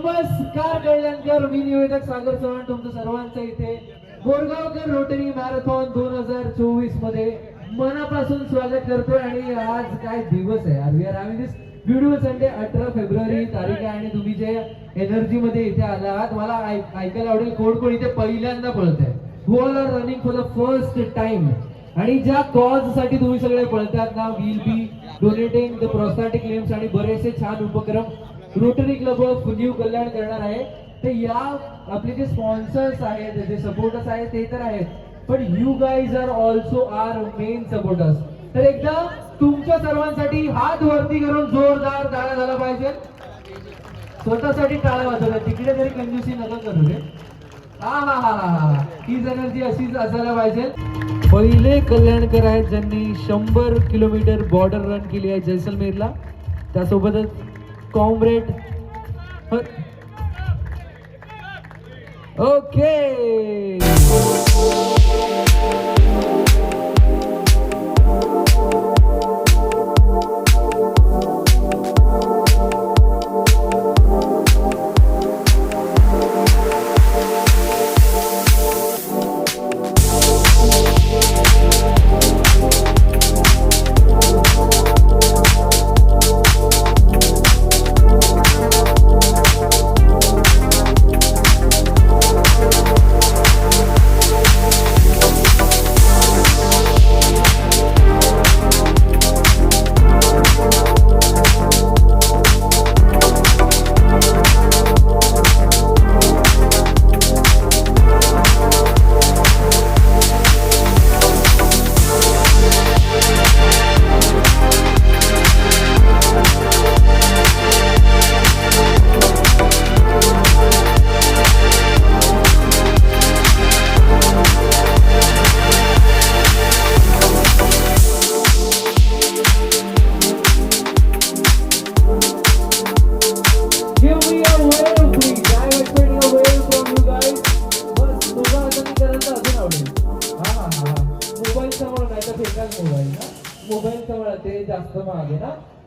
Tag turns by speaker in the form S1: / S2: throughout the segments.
S1: नमस्कार कल्याणकर, मी निवेदक सागर चव्हाण तुमचं सर्वांचं इथे बोरगावकर रोटरी मॅरेथॉन 2024 मध्ये मनापासून स्वागत करतोय. आणि आज काय दिवस आहे यार. We are having this beautiful Sunday. 18 फेब्रुवारी तारीख आहे आणि तुम्ही जे एनर्जी मध्ये इथे आला आहात, मला ऐकायला आवडेल कोण कोण इथे पहिल्यांदा पळतंय. Who all are running for the first time. आणि ज्या कॉज साठी तुम्ही सगळे पळतात ना, will be donating the prosthetic limbs आणि बरेचसे छान उपक्रम Rotary Club of New Kalyan करणार आहे. तर या आपले जे स्पॉन्सर्स आहेत, जे सपोर्टर्स आहेत ते तर आहेत, पण you guys are also our main supporters. तर एकदा तुमच्या सर्वांसाठी हात वरती करून जोरदार टाळ्या झाला पाहिजे. स्वतःसाठी टाळ्या वाजवल्या, तिकडे तरी कंजूसी नका करू रे. हा हा हा हा हा, हीच एनर्जी अशीच असायला पाहिजे. पहिले कल्याणकर आहेत ज्यांनी 100 किलोमीटर बॉर्डर रन केली आहे जैसलमेरला. त्यासोबतच comrade okay.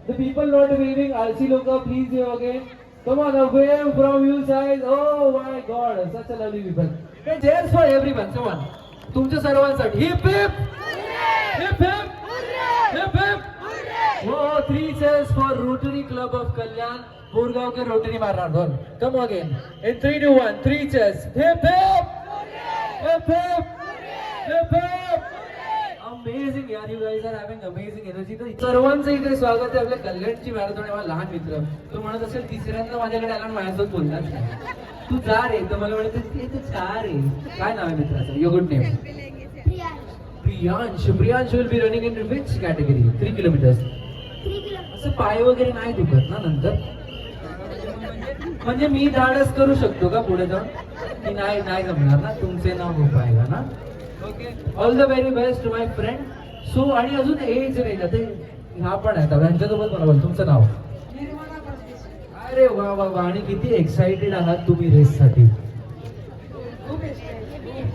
S1: The people not waving, आळशी लोक please wave again. Come on, a wave from you guys. Oh my God, such a lovely people. And cheers for everyone. Come on, तुमच्या सर्वांसाठी. Hip hip, hip hip, hip hip. Oh, 3 cheers for Rotary Club of Kalyan. Borgaonkar rotary marathon. Come again. In 3, 2, 1. 3 cheers. Hip hip, hip hip, hip hip. Amazing यार, you guys are having amazing energy. तर सर्वांचं इथे स्वागत आहे आपल्या कल्याणची marathon. आहे लहान मित्र, तो म्हणत असेल तिसऱ्यांदा माझ्याकडे आला माझ्यासोबत बोलतात, तू जा रे. तर मला म्हणत तू जा रे. काय नाव आहे मित्राचं? Your good name? Priyansh. Priyansh will be running in which category? 3 kilometres. असं पाय वगैरे नाही दुखत ना नंतर? म्हणजे मी धाडस करू शकतो का पुढे जाऊन की नाही? नाही जमणार ना, तुमचे नाव हो पाहिला ना. Okay, all the very best my friend. So आणि अजून एज नाही जाते, ह्या पण आहेत त्यांच्यासोबत मला बोल. तुमचं नाव? अरे वा वा वा. आणि किती एक्साइटेड आहात तुम्ही रेससाठी?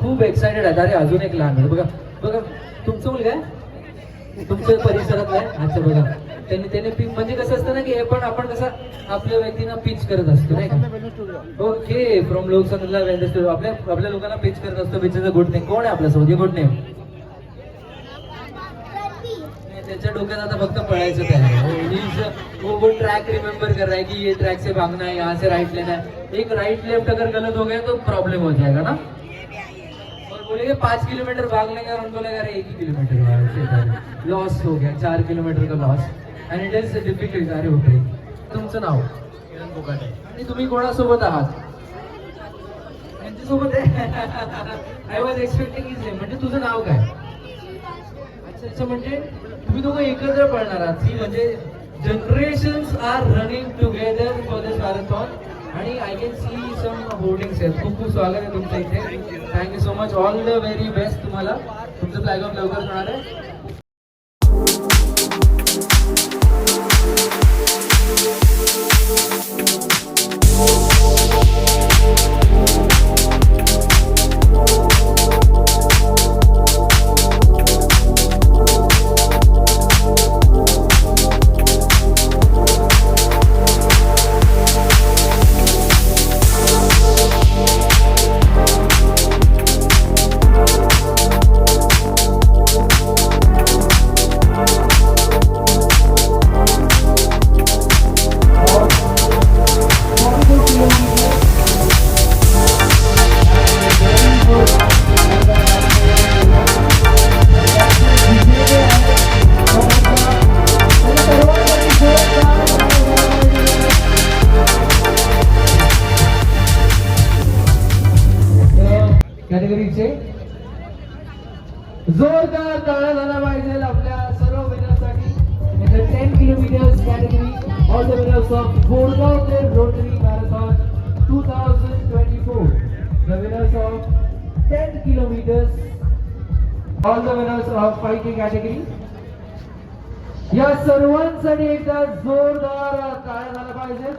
S1: खूप एक्साइटेड आहेत. अरे अजून एक लहान आहे बघा. बघा तुमचं मुलगा आहे, तुमच्या परिसरात आहे. अच्छा बघा, त्याने म्हणजे कसं असतं ना की हे पण आपण कसं आपल्या व्यक्तींना पिच करत असतो नाही का? ओके, फ्रॉम लोकसंगीतला आपल्या लोकांना पिच करत असतो. Pitch is a good thing. कोण आहे आपल्यासोबत? ये गुड नेम. त्याच्या डोक्यात आता फक्त पळायचं काय. वो ट्रैक रिमेम्बर कर रहा है कि ये ट्रैक से भागना है, यहाँ से राइट लेना है. एक राइट लेफ्ट अगर गलत हो गया तो प्रॉब्लम हो जाएगा ना. और बोलेंगे 5 किलोमीटर भाग लेंगे और उनको लगा रहे 1 ही किलोमीटर लॉस हो गया, 4 किलोमीटर का loss. and it is difficult. अरे होते. तुमचं नाव? आणि तुम्ही कोणासोबत आहात? यांच्यासोबत आहे. I was expecting his name. म्हणजे तुझं नाव काय? अच्छा अच्छा, म्हणजे तुम्ही दोघं एकत्र पळणार आहात. ही म्हणजे generations are running together for this marathon. आणि I can see some hoardings आहेत. खूप खूप स्वागत आहे तुमचं इथे. Thank you so much. All the very best तुम्हाला. तुमचं फ्लॅग ऑफ लवकर होणार आहे. कॅटेगरीचे जोरदार टाळ्या झाला पाहिजे आपल्या सर्व विनर्ससाठी. In the 10 kilometers category, all the winners of Borgaonkar Rotary Marathon 2024. The winners of 10 kilometers, all the winners of 5K category. या सर्वांसाठी एकदा जोरदार टाळ्या झाला पाहिजे.